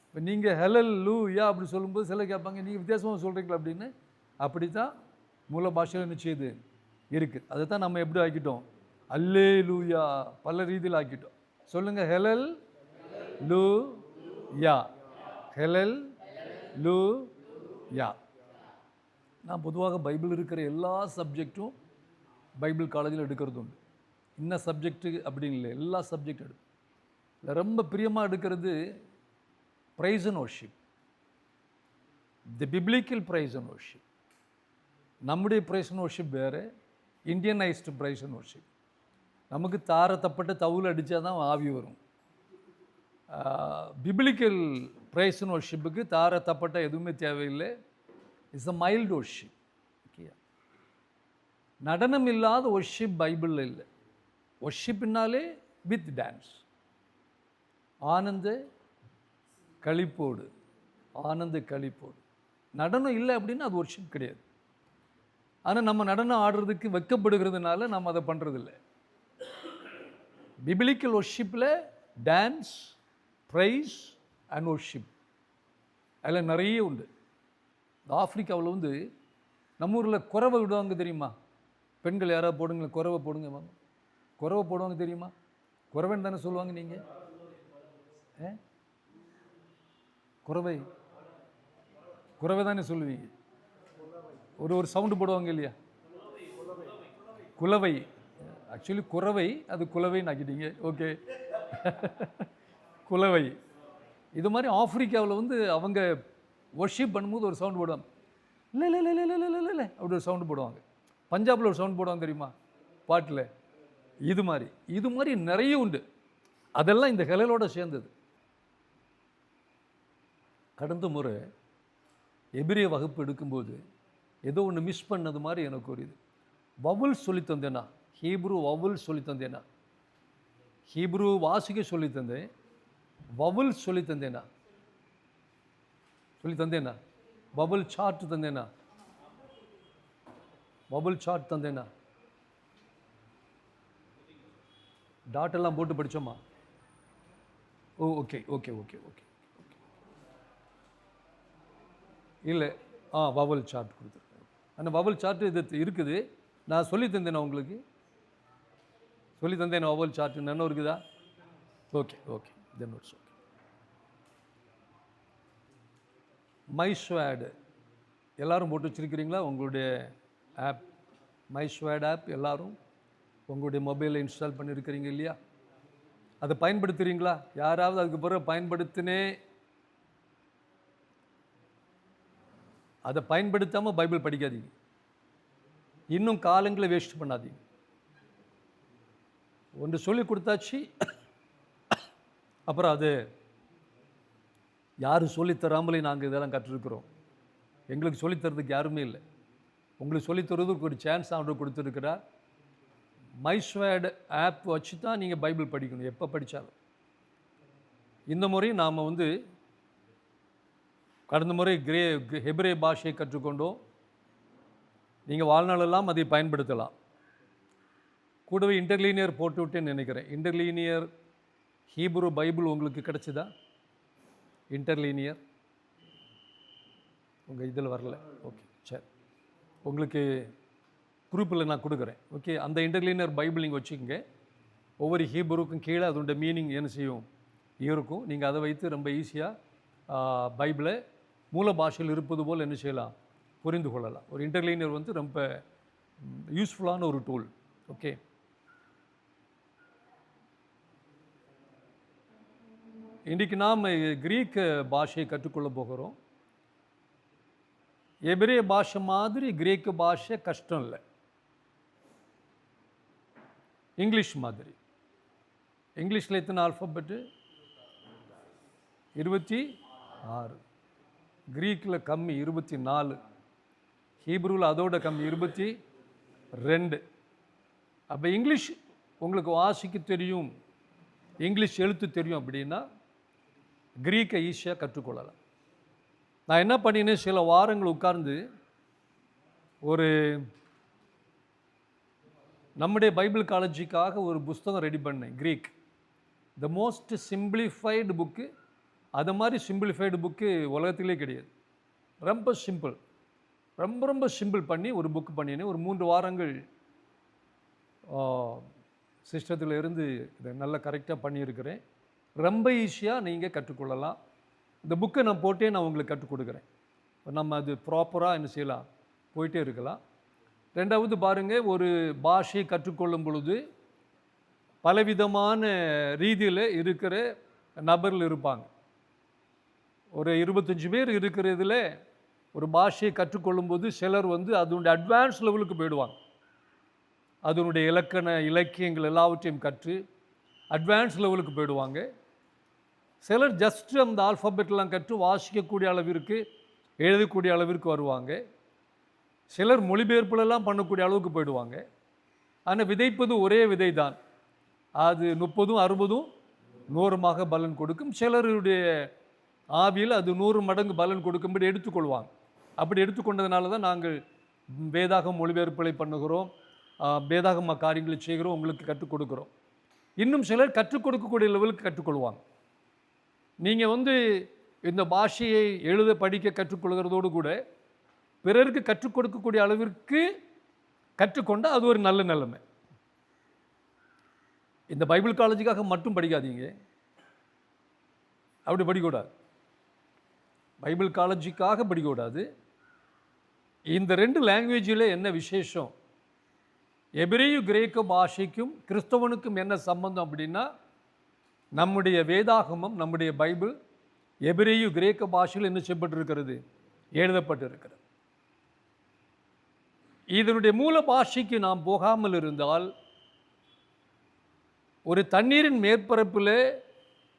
இப்போ நீங்கள் ஹெலல் லூ யா அப்படி சொல்லும்போது சில கேட்பாங்க, நீங்கள் வித்தியாசமாக சொல்கிறீங்களா அப்படின்னு. அப்படி தான் மூல பாஷையில் நிச்சயது இருக்குது. அதை தான் நம்ம எப்படி ஆக்கிட்டோம், அல்லே லூயா பல ரீதியில் ஆக்கிட்டோம். சொல்லுங்கள், ஹெலல் லூ யா, ஹெலல் லூ யா. நான் பொதுவாக பைபிள் இருக்கிற எல்லா சப்ஜெக்டும் பைபிள் காலேஜில் எடுக்கிறது உண்டு. இன்ன சப்ஜெக்டு அப்படின்னு இல்லை, எல்லா சப்ஜெக்டும் எடுக்கும். இல்லை ரொம்ப பிரியமாக எடுக்கிறது praise and worship, the biblical praise and worship. நம்முடைய ப்ரைஸ் அண்ட் வர்ஷிப் வேறு, இந்தியனைஸ்டு ப்ரைஸ் அண்ட் வர்ஷிப். நமக்கு தாரத்தப்பட்ட தவுல் அடித்தா தான் ஆவி வரும். பிப்ளிக்கல் ப்ரைஸ் அண்ட் வர்ஷிப்புக்கு தாரத்தப்பட்ட எதுவுமே தேவையில்லை. It's a mild worship. Okay, நடனம் இல்லாத வர்ஷிப் பைபிளில் இல்லை. வர்ஷிப்னாலே வித் டான்ஸ், ஆனந்த களிப்போடு, ஆனந்த களிப்போடு. நடனம் இல்லை அப்படின்னா அது வர்ஷிப் கிடையாது. ஆனால் நம்ம நடனம் ஆடுறதுக்கு வெக்கப்படுகிறதுனால நம்ம அதை பண்ணுறதில்லை. பிபிலிக்கல் வர்ஷிப்பில் டான்ஸ், ப்ரைஸ் அண்ட் வர்ஷிப் அதில் நிறைய உண்டு. ஆப்பிரிக்காவில் வந்து நம்ம ஊரில் குறவை விடுவாங்க தெரியுமா? பெண்கள் யாராவது போடுங்களேன், குறவை போடுங்க வாங்க. குறவை போடுவாங்க தெரியுமா? குறவைன்னு தானே சொல்லுவாங்க நீங்கள். குறவை குறவை தானே சொல்லுவீங்க. ஒரு சவுண்டு போடுவாங்க இல்லையா? குலவை. ஆக்சுவலி குறவை, அது குலவைன்னு ஆக்கிட்டீங்க. ஓகே, குலவை. இது மாதிரி ஆப்பிரிக்காவில் வந்து அவங்க வர்ஷிப் பண்ணும்போது ஒரு சவுண்டு போடுவாங்க, இல்லை இல்லை இல்லை இல்லை இல்லை இல்லை இல்லை அப்படி ஒரு சவுண்டு போடுவாங்க. பஞ்சாபில் ஒரு சவுண்டு போடுவாங்க தெரியுமா பாட்டில்? இது மாதிரி நிறைய உண்டு. அதெல்லாம் இந்த ஹெலலோட சேர்ந்தது. கடந்த முறை எபிரேய வகுப்பு எடுக்கும்போது ஏதோ ஒன்று மிஸ் பண்ணது மாதிரி எனக்கு ஒரு இது. வவுல் சொல்லி தந்தேனா, ஹீப்ரு வவுல் சொல்லி தந்தேனா, ஹீப்ரு வாசிக்க சொல்லி தந்தேன், வவுல் சொல்லி தந்தேனா, வவுல் சார்ட் தந்தேனா, வவுல் சார்ட் தந்தேனா, டாட்டெல்லாம் போட்டு படித்தோமா? ஓகே ஓகே ஓகே ஓகே இல்லை, வவல் சார்ட் கொடுத்துருக்கேன். அந்த வவல் சார்ட் இது இருக்குது. நான் சொல்லி தந்தேனா உங்களுக்கு? சொல்லி தந்தேன் வவல் சார்ட் என்ன இருக்குதா? Okay okay then it's okay. மைஸ்வேட் எல்லோரும் போட்டு வச்சுருக்கிறீங்களா? உங்களுடைய ஆப் மைஸ்வேட் ஆப் எல்லோரும் உங்களுடைய மொபைலில் இன்ஸ்டால் பண்ணியிருக்கிறீங்க இல்லையா? அதை பயன்படுத்துகிறீங்களா? யாராவது அதுக்கு பிறகு பயன்படுத்தினே அதை பயன்படுத்தாமல் பைபிள் படிக்காதீங்க. இன்னும் காலங்களை வேஸ்ட் பண்ணாதீங்க. ஒன்று சொல்லி கொடுத்தாச்சு, அப்புறம் அது யாரும் சொல்லித்தராமலே நாங்கள் இதெல்லாம் கற்றுருக்குறோம். எங்களுக்கு சொல்லித்தரதுக்கு யாருமே இல்லை. உங்களுக்கு சொல்லித்தரதுக்கு ஒரு சான்ஸ் ஆர்டர் கொடுத்துருக்கிறார். மைஸ்வேட் ஆப் வச்சு தான் நீங்கள் பைபிள் படிக்கணும், எப்போ படித்தாலும். இந்த முறையும் நாம் வந்து கடந்த முறை ஹெப்ரே பாஷையை கற்றுக்கொண்டோம். நீங்கள் வாழ்நாளெல்லாம் அதை பயன்படுத்தலாம். கூடவே இன்டர்லீனியர் போட்டு விட்டேன்னு நினைக்கிறேன். இன்டர்லீனியர் ஹீப்ரு பைபிள் உங்களுக்கு கிடச்சிதா? இன்டர்லீனியர் உங்கள் இதில் வரல. ஓகே சரி, உங்களுக்கு குரூப்பில் நான் கொடுக்குறேன். ஓகே, அந்த இன்டர்லீனியர் பைபிள் நீங்கள் வச்சுக்கோங்க. ஒவ்வொரு ஹீப்ருக்கும் கீழே அதோட மீனிங் என்ன செய்யும் இருக்கும். நீங்கள் அதை வைத்து ரொம்ப ஈஸியாக பைபிளை மூல பாஷையில் இருப்பது போல் என்ன செய்யலாம், புரிந்து கொள்ளலாம். ஒரு இன்டர்லீனியர் வந்து ரொம்ப யூஸ்ஃபுல்லான ஒரு டூல். ஓகே, இன்றைக்கு நாம் கிரீக் பாஷையை கற்றுக்கொள்ள போகிறோம். எபிரேய பாஷை மாதிரி கிரேக்க பாஷை கஷ்டம் இல்லை. இங்கிலீஷ் மாதிரி. இங்கிலீஷில் எத்தனை ஆல்ஃபபெட்டு? 26. கிரீக்கில் கம்மி 24. ஹீப்ருவில் அதோட கம்மி 22. அப்போ இங்கிலீஷ் உங்களுக்கு வாசிக்க தெரியும், இங்கிலீஷ் எழுத்து தெரியும் அப்படின்னா கிரீக்கை ஈஸியாக கற்றுக்கொள்ளலாம். நான் என்ன பண்ணினேன், சில வாரங்கள் உட்கார்ந்து ஒரு நம்முடைய பைபிள் காலேஜுக்காக ஒரு புஸ்தகம் ரெடி பண்ணேன். Greek the most simplified book அது மாதிரி சிம்பிளிஃபைடு புக்கு உலகத்திலே கிடையாது. ரொம்ப சிம்பிள், ரொம்ப ரொம்ப சிம்பிள் பண்ணி ஒரு புக் பண்ணினேன். ஒரு 3 வாரங்கள் சிஸ்டத்தில் இருந்து இதை நல்லா கரெக்டாக பண்ணியிருக்கிறேன். ரொம்ப ஈஸியாக நீங்கள் கற்றுக்கொள்ளலாம். இந்த புக்கை நான் போட்டே நான் உங்களுக்கு கற்றுக் கொடுக்குறேன். நம்ம அது ப்ராப்பராக என்ன செய்யலாம், போயிட்டே இருக்கலாம். ரெண்டாவது பாருங்கள், ஒரு பாஷையை கற்றுக்கொள்ளும் பொழுது பலவிதமான ரீதியில் இருக்கிற நபர்கள் இருப்பாங்க. ஒரு 25 பேர் இருக்கிறதுல ஒரு பாஷையை கற்றுக்கொள்ளும்போது சிலர் அதனுடைய அட்வான்ஸ் லெவலுக்கு போயிடுவாங்க. அதனுடைய இலக்கண இலக்கியங்கள் எல்லாவற்றையும் கற்று அட்வான்ஸ் லெவலுக்கு போயிடுவாங்க. சிலர் ஜஸ்ட்டு அந்த ஆல்ஃபாபெட்லாம் கற்று வாசிக்கக்கூடிய அளவிற்கு, எழுதக்கூடிய அளவிற்கு வருவாங்க. சிலர் மொழிபெயர்ப்புலெல்லாம் பண்ணக்கூடிய அளவுக்கு போயிடுவாங்க. ஆனால் விதைப்பது ஒரே விதை தான். அது 30, 60, 100 பலன் கொடுக்கும். சிலருடைய ஆவியில் அது 100 மடங்கு பலன் கொடுக்கும்படி எடுத்துக்கொள்வாங்க. அப்படி எடுத்துக்கொண்டதுனால தான் நாங்கள் வேதாகம் மொழிபெயர்ப்புகளை பண்ணுகிறோம், வேதாகம காரியங்களை செய்கிறோம், உங்களுக்கு கற்றுக் கொடுக்குறோம். இன்னும் சிலர் கற்றுக் கொடுக்கக்கூடிய லெவலுக்கு கற்றுக்கொள்வாங்க. நீங்கள் இந்த பாஷையை எழுத படிக்க கற்றுக்கொள்கிறதோடு கூட பிறருக்கு கற்றுக் கொடுக்கக்கூடிய அளவிற்கு கற்றுக்கொண்டால் அது ஒரு நல்ல நிலைமை. இந்த பைபிள் காலேஜுக்காக மட்டும் படிக்காதீங்க, அப்படி படிக்கக்கூடாது. பைபிள் காலேஜுக்காக படிக்கக்கூடாது. இந்த 2 லாங்குவேஜில் என்ன விசேஷம், எபிரேய கிரேக்க பாஷைக்கும் கிறிஸ்தவனுக்கும் என்ன சம்பந்தம் அப்படின்னா, நம்முடைய வேதாகமம், நம்முடைய பைபிள் எபிரேய கிரேக்க பாஷையில் என்ன செய்யப்பட்டிருக்கிறது, எழுதப்பட்டிருக்கிறது. இதனுடைய மூல பாஷைக்கு நாம் போகாமல் இருந்தால் ஒரு தண்ணீரின் மேற்பரப்பில்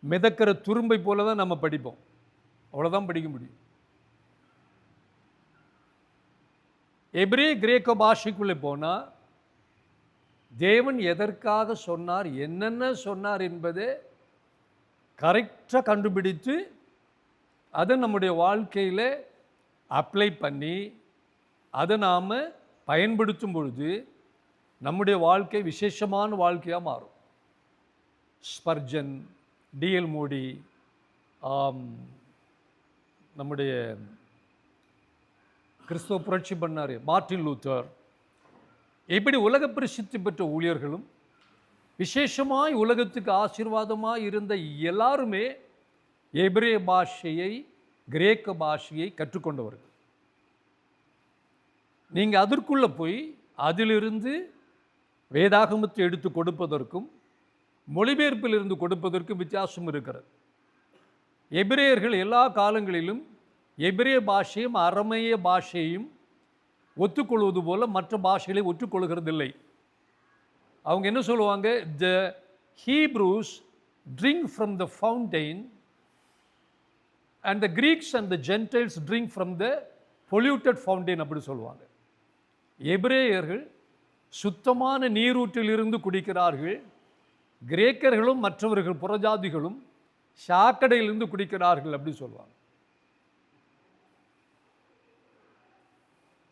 மிதக்கிற துரும்பை போல தான் நம்ம படிப்போம். அவ்வளோதான் படிக்க முடியும். எபிரேய கிரேக்க பாஷைக்குள்ளே போனால் தேவன் எதற்காக சொன்னார், என்னென்ன சொன்னார் என்பதை கரெக்டாக கண்டுபிடித்து அதை நம்முடைய வாழ்க்கையில் அப்ளை பண்ணி அதை நாம் பயன்படுத்தும் பொழுது நம்முடைய வாழ்க்கை விசேஷமான வாழ்க்கையாக மாறும். ஸ்பர்ஜன், டிஎல் மோடி, நம்முடைய கிறிஸ்தவ புரட்சி பண்ணார் மார்ட்டின் லூத்தர், இப்படி உலக பிரசித்தி பெற்ற ஊழியர்களும் விசேஷமாய் உலகத்துக்கு ஆசீர்வாதமாக இருந்த எல்லாருமே எபிரேய பாஷையை, கிரேக்க பாஷையை கற்றுக்கொண்டவர்கள். நீங்கள் அதற்குள்ளே போய் அதிலிருந்து வேதாகமத்தை எடுத்து கொடுப்பதற்கும் மொழிபெயர்ப்பில் இருந்து கொடுப்பதற்கும் வித்தியாசம் இருக்கிறது. எபிரேயர்கள் எல்லா காலங்களிலும் எபிரேய பாஷையும் அரமேய பாஷையும் ஒத்துக்கொள்வது போல மற்ற பாஷைகளை ஒத்துக்கொள்கிறதில்லை. அவங்க என்ன சொல்லுவாங்க, the Hebrews drink from the fountain and the Greeks and the Gentiles drink from the polluted fountain அப்படி சொல்லுவாங்க. எபிரேயர்கள் சுத்தமான நீரூற்றிலிருந்து குடிக்கிறார்கள், கிரேக்கர்களும் மற்றவர்கள் புறஜாதிகளும் சாக்கடையிலிருந்து குடிக்கிறார்கள் அப்படி சொல்லுவாங்க.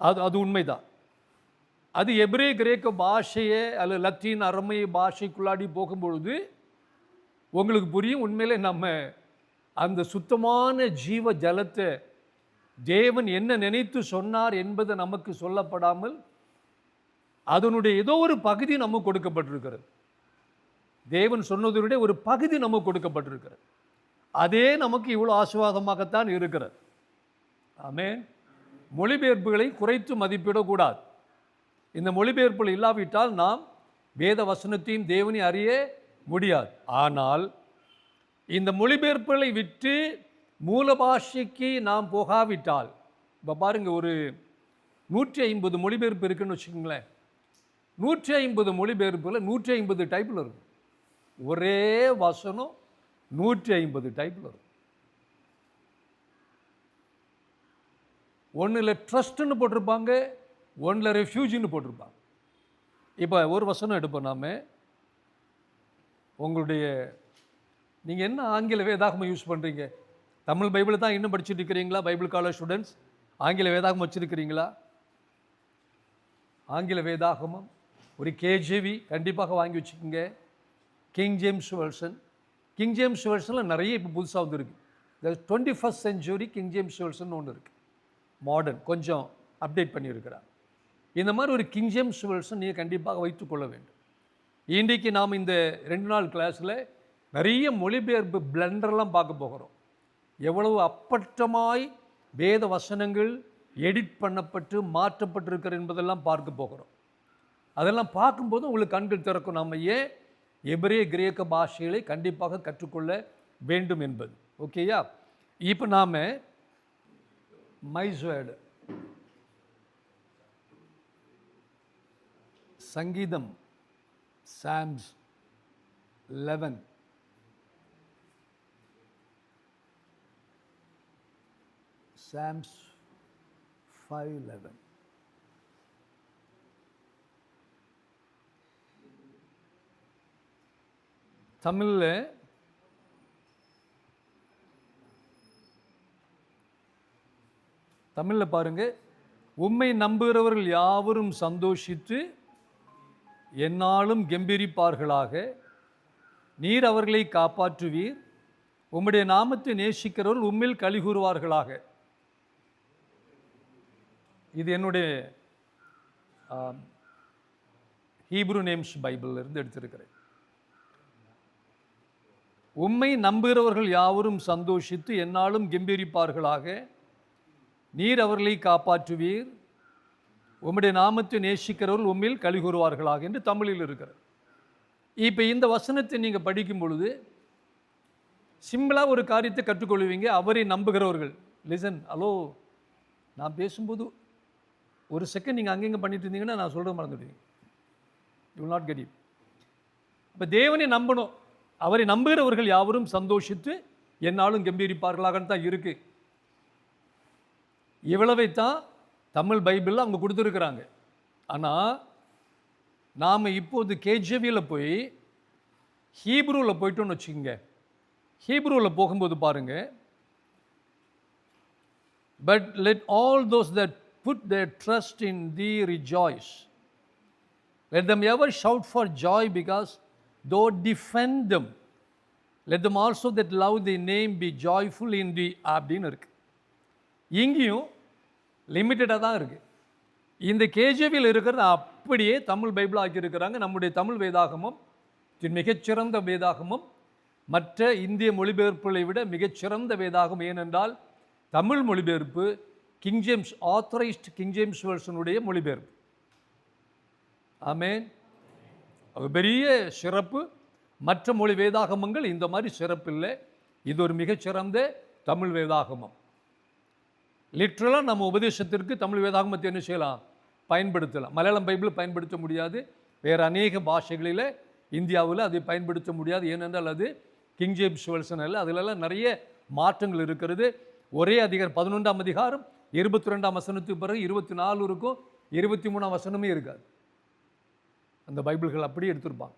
அது உண்மைதான். அது எபிரேய கிரேக்க பாஷையே அல்லது லத்தீன் அரமைய பாஷைக்குள்ளாடி போகும்பொழுது உங்களுக்கு புரியும், உண்மையிலே நம்ம அந்த சுத்தமான ஜீவ ஜலத்தை தேவன் என்ன நினைத்து சொன்னார் என்பது நமக்கு சொல்லப்படாமல் அதனுடைய ஏதோ ஒரு பகுதி நமக்கு கொடுக்கப்பட்டிருக்கிறது. தேவன் சொன்னதனுடைய ஒரு பகுதி நமக்கு கொடுக்கப்பட்டிருக்கிறது. அதே நமக்கு இவ்வளோ ஆசீர்வாதமாகத்தான் இருக்கிறது. ஆமென். மொழிபெயர்ப்புகளை குறைத்து மதிப்பிடக்கூடாது. இந்த மொழிபெயர்ப்புகள் இல்லாவிட்டால் நாம் வேத வசனத்தையும் தேவனை அறிய முடியாது. ஆனால் இந்த மொழிபெயர்ப்புகளை விட்டு மூல பாஷைக்கு நாம் போகாவிட்டால், இப்போ பாருங்கள், ஒரு 150 மொழிபெயர்ப்பு இருக்குன்னு வச்சுக்கோங்களேன். 150 மொழிபெயர்ப்பில் 150 டைப்பில் இருக்கும். ஒரே வசனம் 150 டைப்பில் இருக்கும். ஒன்றில் ட்ரஸ்ட்டுன்னு போட்டிருப்பாங்க, ஒன்றில் ரெஃப்யூஜின்னு போட்டிருப்பாங்க. இப்போ ஒரு வசனம் எடுப்போம் நாம். உங்களுடைய நீங்கள் என்ன ஆங்கில வேதாகமம் யூஸ் பண்ணுறீங்க? தமிழ் பைபிளை தான் இன்னும் படிச்சுட்டு இருக்கிறீங்களா? பைபிள் காலேஜ் ஸ்டூடெண்ட்ஸ் ஆங்கில வேதாகமம் வச்சுருக்கிறீங்களா? ஆங்கில வேதாகமம் ஒரு கேஜிவி கண்டிப்பாக வாங்கி வச்சுக்கோங்க. King James version, King James வெர்ஷனில் நிறைய இப்போ புதுசாக வந்துருக்கு. இந்த 21st century king James version ஒன்று இருக்குது, மாடர்ன், கொஞ்சம் அப்டேட் பண்ணியிருக்கிறார். இந்த மாதிரி ஒரு கிங் ஜேம்ஸ் வேர்ஷன் நீங்கள் கண்டிப்பாக வைத்துக்கொள்ள வேண்டும். இன்றைக்கு நாம் இந்த 2 நாள் கிளாஸில் நிறைய மொழிபெயர்ப்பு பிளண்டர்லாம் பார்க்க போகிறோம். எவ்வளவு அப்பட்டமாய் வேத வசனங்கள் எடிட் பண்ணப்பட்டு மாற்றப்பட்டிருக்கிற என்பதெல்லாம் பார்க்க போகிறோம். அதெல்லாம் பார்க்கும்போது உங்களுக்கு கண்கள் திறக்கும், நம்ம ஏன் எபிரேய கிரேக்க பாஷைகளை கண்டிப்பாக கற்றுக்கொள்ள வேண்டும் என்பது. ஓகேயா? இப்போ நாம் மைஸ்வேர்டு சங்கீதம் சாம்ஸ் 11 சாம்ஸ் 5:11 தமிழில் பாருங்க, உம்மை நம்புகிறவர்கள் யாவரும் சந்தோஷித்து எந்நாளும் கெம்பீரிப்பார்களாக. நீர் அவர்களை காப்பாற்றுவீர். உம்முடைய நாமத்தை நேசிக்கிறவர்கள் உம்மில் களி கூறுவார்களாக. இது என்னுடைய ஹீப்ரு நேம்ஸ் பைபிளில் இருந்து எடுத்திருக்கிறேன். உம்மை நம்புகிறவர்கள் யாவரும் சந்தோஷித்து எந்நாளும் கெம்பீரிப்பார்களாக. நீர் அவர்களை காப்பாற்றுவீர். உம்முடைய நாமத்தை நேசிக்கிறவர்கள் உம்மில் களி கூறுவார்களாக என்று தமிழில் இருக்கிறது. இப்போ இந்த வசனத்தை நீங்கள் படிக்கும் பொழுது சிம்பிளாக ஒரு காரியத்தை கற்றுக்கொள்வீங்க. அவரை நம்புகிறவர்கள், லிசன், ஹலோ, நான் பேசும்போது ஒரு செகண்ட் நீங்கள் அங்கங்கே பண்ணிட்டு இருந்தீங்கன்னா நான் சொல்கிற மறந்துடுவீங்க. You will not get it. இப்போ தேவனை நம்பணும். அவரை நம்புகிறவர்கள் யாவரும் சந்தோஷித்து எந்நாளும் கம்பீரிப்பார்களாகன்னு தான் இருக்குது. இவ்வளவைத்தான் தமிழ் பைபிளில் அவங்க கொடுத்துருக்குறாங்க. ஆனால் நாம் இப்போது கேஜேவியில் போய் ஹீப்ரூவில் போயிட்டோன்னு வச்சுக்கோங்க. ஹீப்ரூவில் போகும்போது பாருங்கள், but let all those that put their trust in thee rejoice. Let them ever shout for joy because thou defend them. Let them also that love thy name be joyful in thee. அப்படின்னு இருக்கு. இங்கேயும் லிமிட்டடாக தான் இருக்குது. இந்த கேஜேவியில் இருக்கிறது அப்படியே Tamil Bible ஆக்கியிருக்கிறாங்க. நம்முடைய தமிழ் வேதாகமம் மிகச்சிறந்த வேதாகமம், மற்ற இந்திய மொழிபெயர்ப்புகளை விட மிகச்சிறந்த வேதாகம். ஏனென்றால் தமிழ் மொழிபெயர்ப்பு King James, authorised King James வேர்ஷனுடைய மொழிபெயர்ப்பு. ஆமேன். அது பெரிய சிறப்பு. மற்ற மொழி வேதாகமங்கள் இந்த மாதிரி சிறப்பில்லை. இது ஒரு மிகச்சிறந்த தமிழ் வேதாகமம். லிட்ரலாக நம்ம உபதேசத்திற்கு தமிழ் வேதாகமத்தை என்ன செய்யலாம்? பயன்படுத்தலாம். மலையாளம் பைபிள் பயன்படுத்த முடியாது. வேறு அநேக பாஷைகளில் இந்தியாவில் அதை பயன்படுத்த முடியாது. ஏனென்றால் அது கிங் ஜேம்ஸ் வேர்ஷன் அல்ல. அதிலெல்லாம் நிறைய மாற்றங்கள் இருக்கிறது. ஒரே அதிகாரம் 11ஆம் அதிகாரம் 22ஆம் வசனத்துக்கு பிறகு 24 இருக்கும், 23ஆம் வசனமே இருக்காது. அந்த பைபிள்கள் அப்படியே எடுத்திருப்பான்,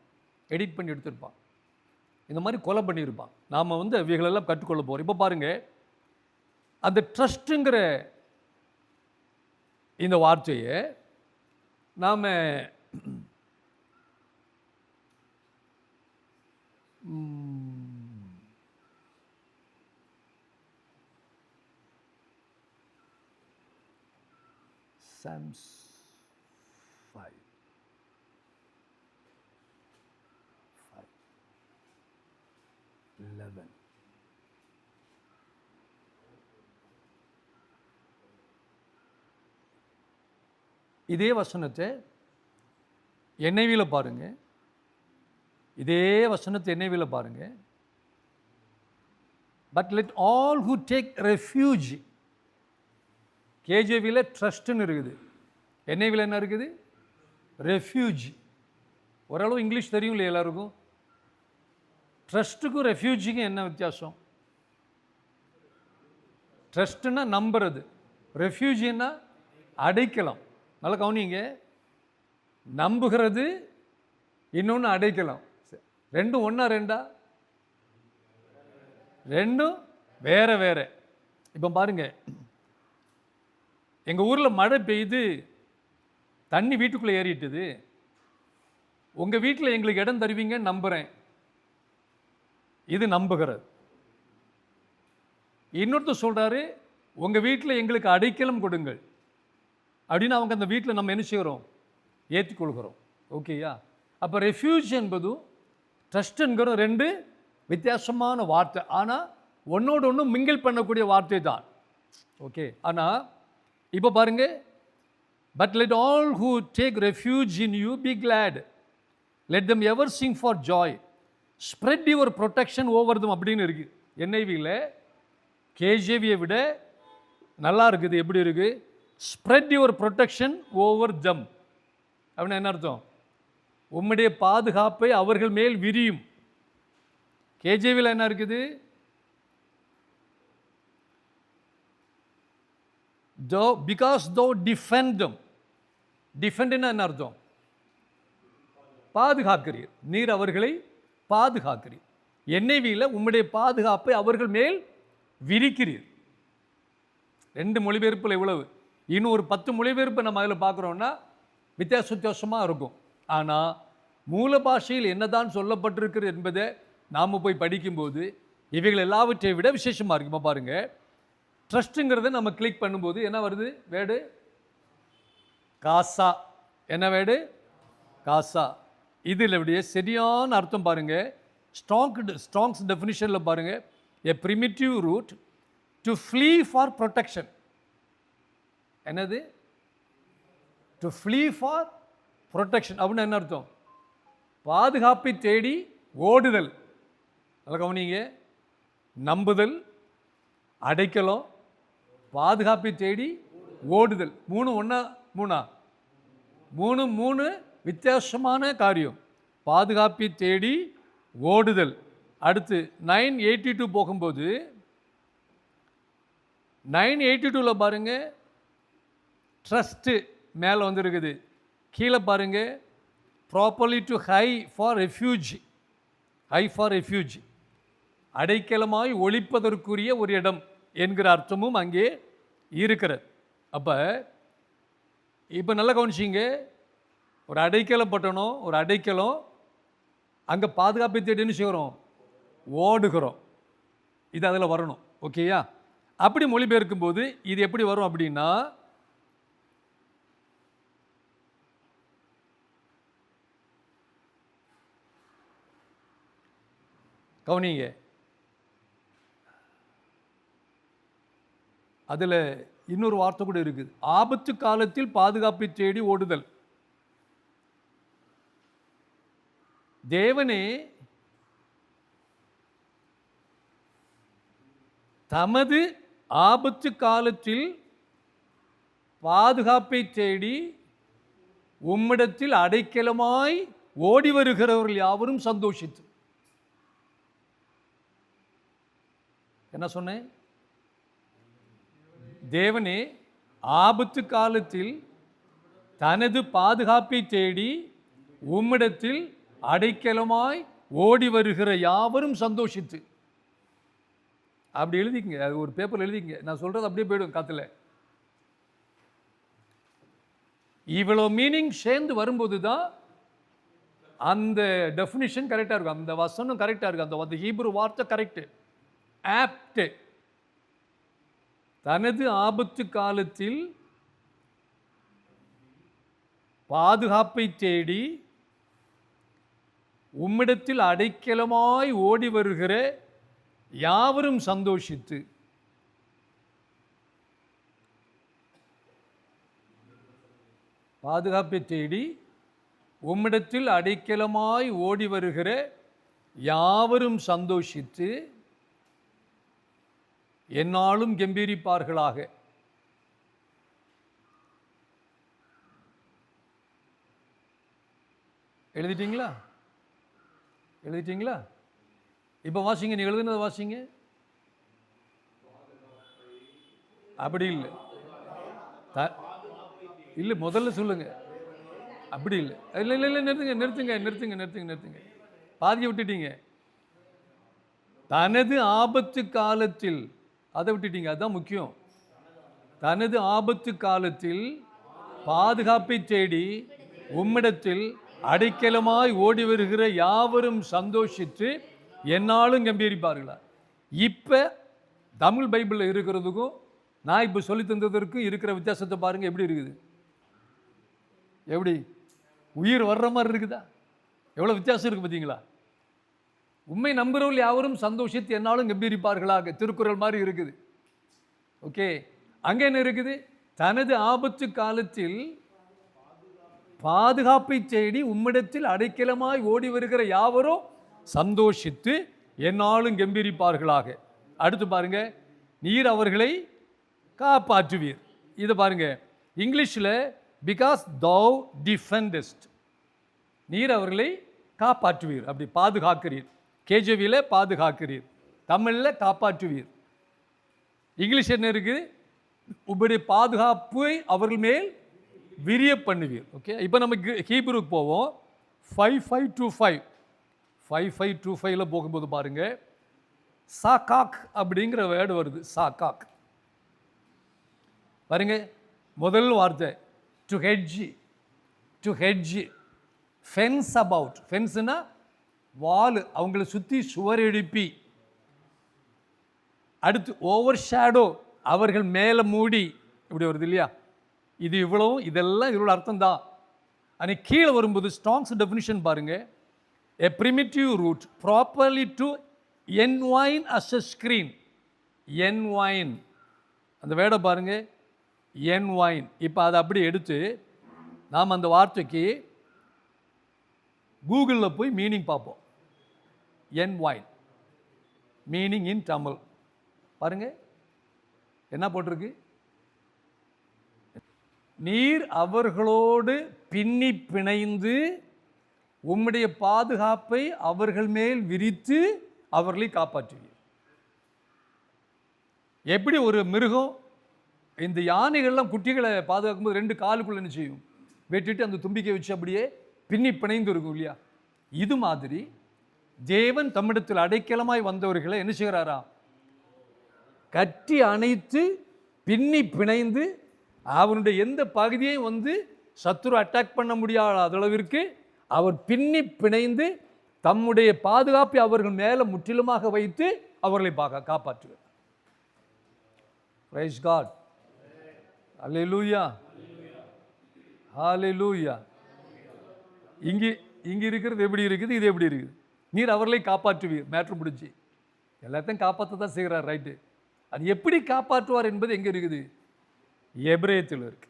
எடிட் பண்ணி எடுத்திருப்பான், இந்த மாதிரி கொலை பண்ணியிருப்பான். நாம் இவைகளெல்லாம் கற்றுக்கொள்ள போகிறோம். இப்போ பாருங்கள், அந்த ட்ரஸ்ட்டுங்கிற இந்த வார்த்தையை நாம் Psalms 5:11 இதே வசனத்தை NIV-ல பாருங்க. இதே வசனத்தை NIV-ல பாருங்க. But let all who take refuge. கேஜேவியில் ட்ரஸ்ட்டுன்னு இருக்குது, NIV-ல என்ன இருக்குது? ரெஃப்யூஜ். ஓரளவு இங்கிலீஷ் தெரியும் இல்லை எல்லாருக்கும்? ட்ரஸ்ட்டுக்கும் ரெஃப்யூஜிக்கும் என்ன வித்தியாசம்? ட்ரஸ்ட்டுன்னா நம்புறது, ரெஃப்யூஜின்னா அடைக்கலாம். நல்லா கவனிங்க, நம்புகிறது இன்னொன்று அடைக்கலாம். ரெண்டும் ஒன்றா ரெண்டா? ரெண்டும் வேற வேற. இப்போ பாருங்க, எங்கள் ஊரில் மழை பெய்து தண்ணி வீட்டுக்குள்ளே ஏறிட்டுது. உங்கள் வீட்டில் எங்களுக்கு இடம் தருவீங்கன்னு நம்புகிறேன். இது நம்புகிறது. இன்னொருத்தர் சொல்கிறாரு, உங்கள் வீட்டில் எங்களுக்கு அடைக்கலம் கொடுங்கள் அப்படின்னு அவங்க அந்த வீட்டில் நம்ம என்ன செய்கிறோம், ஏற்றுக்கொள்கிறோம். ஓகேயா? அப்போ ரெஃப்யூஜ் என்பதும் ட்ரஸ்ட்டுங்கிற ரெண்டு வித்தியாசமான வார்த்தை, ஆனால் ஒன்றோடு ஒன்று மிங்கிள் பண்ணக்கூடிய வார்த்தை தான். ஓகே, ஆனால் இப்போ பாருங்கள், but let all who take refuge in you B Claude, let them ever Singh for Joy, spread your protection over தம் அப்படின்னு இருக்குது. என்ஐவியில் கேஜேவியை விட நல்லா இருக்குது. எப்படி இருக்குது? ஸ்ப்ரெட் யுவர் ப்ரொடெக்ஷன் ஓவர் தம் அப்படின்னா என்ன அர்த்தம்? உம்முடைய பாதுகாப்பை அவர்கள் மேல் விரியும். கேஜேவியில் என்ன இருக்குது? பிகாஸ் தோ டிஃபெண்ட் தம். டிஃபெண்ட்னா என்ன அர்த்தம்? பாதுகாக்கிறீர், நீர் அவர்களை பாதுகாக்கிறீர். என்ஐவியில் உம்முடைய பாதுகாப்பை அவர்கள் மேல் விரிக்கிறீர். ரெண்டு மொழிபெயர்ப்பில் இவ்வளவு. இன்னும் ஒரு 10 மொழிபெயர்ப்பு நம்ம அதில் பார்க்குறோன்னா வித்தியாசமாக இருக்கும். ஆனால் மூல பாஷையில் என்னதான் சொல்லப்பட்டிருக்கிறது என்பதை நாம் போய் படிக்கும்போது இவைகள் எல்லாவற்றை விட விசேஷமாக இருக்குமா பாருங்கள். ட்ரஸ்ட்டுங்கிறத நம்ம கிளிக் பண்ணும்போது என்ன வருது? வேர்டு காசா. என்ன வேர்டு? காசா. இதில் அப்படியே சரியான அர்த்தம் பாருங்கள். ஸ்ட்ராங்ஸ் டெஃபினிஷனில் பாருங்கள், a primitive root to flee for protection. என்னது? to flee for protection அப்படின்னா என்ன அர்த்தம்? பாதுகாப்பை தேடி ஓடுதல். நல்லா கவனிங்க. நம்புதல், அடைக்கலம், பாதுகாப்பை தேடி ஓடுதல். மூணு வித்தியாசமான காரியம். பாதுகாப்பை தேடி ஓடுதல். அடுத்து 982 போகும்போது 982 பாருங்கள், ட்ரஸ்ட்டு மேலே வந்துருக்குது. கீழே பாருங்கள், properly to hie for refuge, அடைக்கலமாய் ஒழிப்பதற்குரிய ஒரு இடம் என்கிற அர்த்தமும் அங்கே இருக்கிறது. அப்போ இப்போ நல்லா கவனிச்சிங்க, ஒரு அடைக்கலப்பட்டணும், ஒரு அடைக்கலம், அங்கே பாதுகாப்பை தேடின்னு செய்கிறோம், ஓடுகிறோம். இது அதில் வரணும். ஓகேயா? அப்படி மொழிபெயர்க்கும் போது இது எப்படி வரும் அப்படின்னா, கவனிங்க, அதில் இன்னொரு வார்த்தை கூட இருக்குது. ஆபத்து காலத்தில் பாதுகாப்பை தேடி ஓடுதல். தேவனே தமது ஆபத்து காலத்தில் பாதுகாப்பை தேடி உம்மிடத்தில் அடைக்கலமாய் ஓடி வருகிறவர்கள் யாவரும் சந்தோஷித்து. என்ன சொன்னேன்? தேவனே ஆபத்து காலத்தில் தனது பாதுகாப்பை தேடி உம்மிடத்தில் அடைக்கலமாய் ஓடி வருகிற யாவரும் சந்தோஷித்து. அப்படி எழுதிக்கங்க, அது ஒரு பேப்பர் எழுதிக்கங்க. நான் சொல்கிறது அப்படியே போய்டும் காத்துல. இவ்வளோ மீனிங் சேர்ந்து வரும்போது தான் அந்த டெஃபினிஷன் கரெக்டாக இருக்கும், அந்த வசனம் கரெக்டாக இருக்கும், அந்த ஹீப்ரு வார்த்தை கரெக்டு. ஆப்ட். தனது ஆபத்து காலத்தில் பாதுகாப்பை தேடி உம்மிடத்தில் அடைக்கலமாய் ஓடி வருகிற யாவரும் சந்தோஷித்து. பாதுகாப்பை தேடி உம்மிடத்தில் அடைக்கலமாய் ஓடி வருகிற யாவரும் சந்தோஷித்து எந்நாளும் கெம்பீரிப்பார்களாக. எழுதிட்டீங்களா? எழுதிட்டீங்களா? இப்போ வாசிங்க, நீ எழுதுனதை வாசிங்க. அப்படி இல்லை, இல்லை முதல்ல சொல்லுங்க. அப்படி இல்லை, இல்லை இல்லை இல்லை, நிறுத்துங்க. பாதியை விட்டுட்டீங்க. தனது ஆபத்து காலத்தில், அதை விட்டுட்டீங்க, அதுதான் முக்கியம். தனது ஆபத்து காலத்தில் பாதுகாப்பை தேடி உம்மிடத்தில் அடைக்கலமாய் ஓடி வருகிற யாவரும் சந்தோஷித்து எந்நாளும் கம்பீரிப்பார்களா. இப்போ தமிழ் பைபிளில் இருக்கிறதுக்கும் நான் இப்போ சொல்லி தந்ததற்கும் இருக்கிற வித்தியாசத்தை பாருங்கள் எப்படி இருக்குது. எப்படி உயிர் வர்ற மாதிரி இருக்குதா? எவ்வளோ வித்தியாசம் இருக்குது பார்த்தீங்களா? உண்மை நம்புகிறவர்கள் யாவரும் சந்தோஷித்து என்னாலும் கம்பீரிப்பார்களாக, திருக்குறள் மாதிரி இருக்குது. ஓகே, அங்கே என்ன இருக்குது? தனது ஆபத்து காலத்தில் பாதுகாப்பை தேடி உம்மிடத்தில் அடைக்கலமாய் ஓடி வருகிற யாவரும் சந்தோஷித்து என்னாலும் கம்பீரிப்பார்களாக. அடுத்து பாருங்க, நீர் அவர்களை காப்பாற்றுவீர். இதை பாருங்க, இங்கிலீஷில் பிகாஸ் thou defendest, நீர் அவர்களை காப்பாற்றுவீர், அப்படி பாதுகாக்கிறீர். கேஜவியில் பாதுகாக்கிறீர், தமிழில் காப்பாற்றுவீர். இங்கிலீஷ் என்ன இருக்குது? உங்களுடைய பாதுகாப்பை அவர்கள் மேல் விரிய பண்ணுவீர். ஓகே, இப்போ நம்ம ஹீப்ரூக்கு போவோம். 5525 போகும்போது பாருங்க, சாகாக் அப்படிங்கிற வேர்டு வருது. சாகாக் பாருங்க, முதல் வார்த்தை to hedge. To hedge, fence about. ஃபென்ஸ்னா வால், அவங்கள சுற்றி சுவர் எழுப்பி. அடுத்து ஓவர் ஷேடோ, அவர்கள் மேலே மூடி, இப்படி வருது இல்லையா? இது இவ்வளவும், இதெல்லாம் இதோட அர்த்தம் தான். ஆனால் கீழே வரும்போது ஸ்ட்ராங்ஸ் டெஃபினிஷன் பாருங்க, a primitive root properly to என்வைன் அஸ் எ ஸ்க்ரீன். என்வைன், அந்த வேர்டை பாருங்க, என்வைன். இப்போ அதை அப்படி எடுத்து நாம் அந்த வார்த்தைக்கு கூகுளில் போய் மீனிங் பார்ப்போம். என்வைன் மீனிங் இன் தமிழ் பாருங்க, என்ன போட்டிருக்கு? நீர் அவர்களோடு பின்னி பிணைந்து உம்முடைய பாதுகாப்பை அவர்கள் மேல் விரித்து அவர்களை காப்பாற்றுவீர். எப்படி ஒரு மிருகம், இந்த யானைகள்லாம் குட்டிகளை பாதுகாக்கும் போது 2 காலுக்குள்ள என்ன செய்யும்? வெட்டிட்டு அந்த தும்பிக்கை வச்சு அப்படியே பின்னி பிணைந்து இருக்கும் இல்லையா? இது மாதிரி தேவன் தம்மிடத்தில் அடைக்கலமாய் வந்தவர்களை என்ன செய்கிறாரா? கட்டி அணைத்து பின்னி பிணைந்து அவனுடைய எந்த பகுதியையும் வந்து சத்துரு அட்டாக் பண்ண முடியாத அளவிற்கு அவர் பின்னி பிணைந்து தம்முடைய பாதுகாப்பை அவர்கள் மேலே முற்றிலுமாக வைத்து அவர்களை காப்பாற்றுகிறார். பிரைஸ் காட், அல்லேலூயா, ஹல்லேலூயா. இங்கே இருக்கிறது எப்படி இருக்குது, இது எப்படி இருக்குது? நீர் அவர்களை காப்பாற்றுவீர், மேட்ரு முடிஞ்சு. எல்லாத்தையும் காப்பாற்ற தான் செய்கிறார், ரைட்டு. அது எப்படி காப்பாற்றுவார் என்பது எங்கே இருக்குது? எபிரேயத்தில் இருக்கு.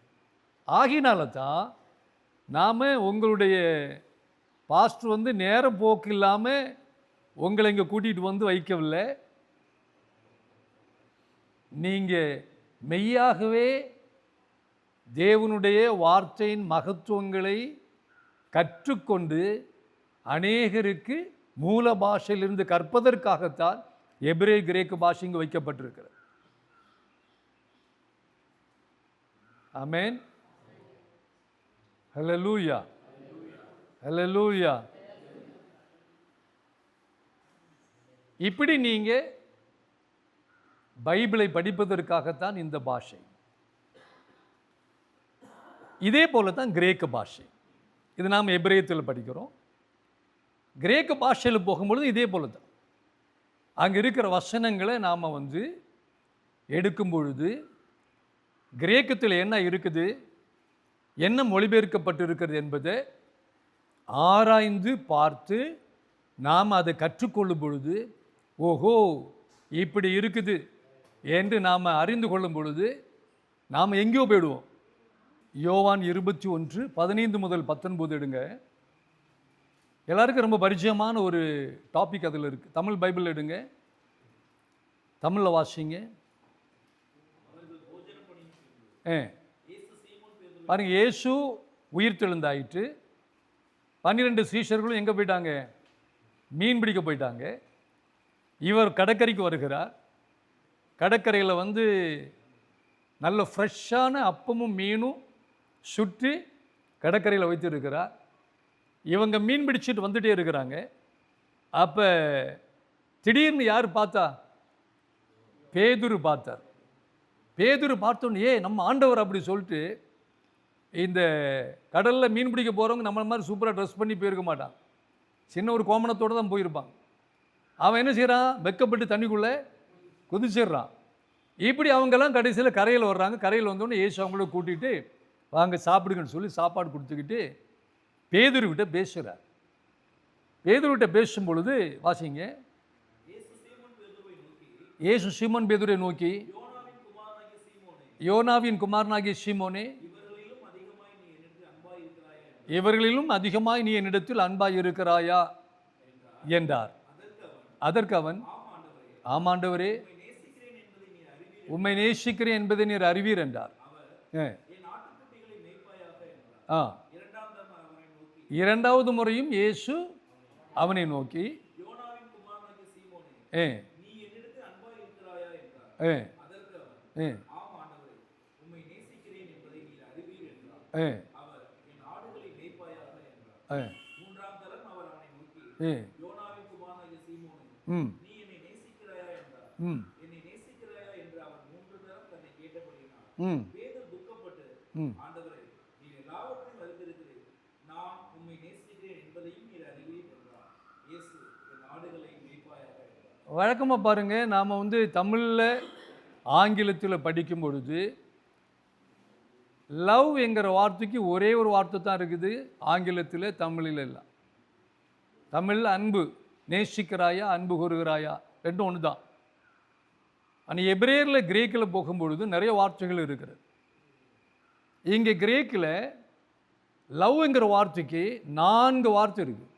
ஆகினால தான் நாம் உங்களுடைய பாஸ்டர் வந்து நேர போக்கு இல்லாமல் உங்களை இங்கே கூட்டிகிட்டு வந்து வைக்கவில்லை. நீங்கள் மெய்யாகவே தேவனுடைய வார்த்தையின் மகத்துவங்களை கற்றுக்கொண்டு அநேகருக்கு மூல பாஷையிலிருந்து கற்பதற்காகத்தான் எபிரேய கிரேக்க பாஷை இங்கு வைக்கப்பட்டிருக்கிறது. ஆமென், ஹல்லேலூயா, ஹல்லேலூயா. இப்படி நீங்கள் பைபிளை படிப்பதற்காகத்தான் இந்த பாஷை. இதே போல தான் கிரேக்க பாஷை. இது நாம் எபிரேயத்தில் படிக்கிறோம். கிரேக்க பாஷையில் போகும்பொழுது இதே போல தான். அங்கே இருக்கிற வசனங்களை நாம் வந்து எடுக்கும் பொழுது கிரேக்கத்தில் என்ன இருக்குது, என்ன மொழிபெயர்க்கப்பட்டு இருக்கிறது என்பதை ஆராய்ந்து பார்த்து நாம் அதை கற்றுக்கொள்ளும் பொழுது, ஓஹோ இப்படி இருக்குது என்று நாம் அறிந்து கொள்ளும் பொழுது நாம் எங்கேயோ போயிடுவோம். யோவான் 21:15-19 எடுங்க. எல்லாருக்கும் ரொம்ப பரிச்சயமான ஒரு டாபிக் அதில் இருக்குது. தமிழ் பைபிள் எடுங்க, தமிழில் வாசிங்க. பாருங்க, இயேசு உயிர்த்தெழுந்தாயிற்று. 12 சீஷர்களும் எங்கே போயிட்டாங்க? மீன் பிடிக்க போயிட்டாங்க. இவர் கடற்கரைக்கு வருகிறார். கடற்கரையில் வந்து நல்ல ஃப்ரெஷ்ஷான அப்பமும் மீனும் சுற்றி கடற்கரையில் வைத்திருக்கிறார். இவங்க மீன் பிடிச்சிட்டு வந்துட்டே இருக்கிறாங்க. அப்போ திடீர்னு யார் பார்த்தா? பேதுரு பார்த்தார். பேதுரு பார்த்தோன்னே நம்ம ஆண்டவர் அப்படி சொல்லிட்டு, இந்த கடலில் மீன் பிடிக்க போகிறவங்க நம்மள மாதிரி சூப்பராக ட்ரெஸ் பண்ணி போயிருக்க மாட்டான். சின்ன ஒரு கோமணத்தோடு தான் போயிருப்பாங்க. அவன் என்ன செய்கிறான்? வெக்கப்பட்டு தண்ணிக்குள்ளே குதிச்சிடுறான். இப்படி அவங்கெல்லாம் கடைசியில் கரையில் வர்றாங்க. கரையில் வந்தோடனே இயேசு அவங்கள கூட்டிகிட்டு வாங்க சாப்பிடுங்கன்னு சொல்லி சாப்பாடு கொடுத்துக்கிட்டு பேதுருவிட்ட பேசுகிறார். பேதுருவிட்ட பேசும் பொழுது வாசிங்க, இயேசு சீமோன் பேதுரை நோக்கி, யோனாவின் குமாரனாகிய சீமோனே, இவர்களிலும் அதிகமாய் நீ என்னிடத்தில் அன்பாய் இருக்கிறாயா என்றார். அதற்கு அவன், ஆமாண்டவரே, உம்மை நேசிக்கிறேன் என்பதை நீர் அறிவீர் என்றார். இரண்டாவது முறையும் இயேசு அவனை நோக்கி, வழக்கமாக பாருங்க, நாம் தமிழில் ஆங்கிலத்தில் படிக்கும் பொழுது லவ் என்கிற வார்த்தைக்கு ஒரே ஒரு வார்த்தை தான் இருக்குது. ஆங்கிலத்தில் தமிழில் இல்லை. தமிழில் அன்பு, நேசிக்கிறாயா, அன்பு கூறுகிறாயா, ரெண்டும் ஒன்று தான். ஆனால் எபிரேயரில் கிரேக்கில் போகும்பொழுது நிறைய வார்த்தைகள் இருக்கிறது. இங்கே கிரேக்கில் லவ்ங்கிற வார்த்தைக்கு 4 வார்த்தை இருக்குது.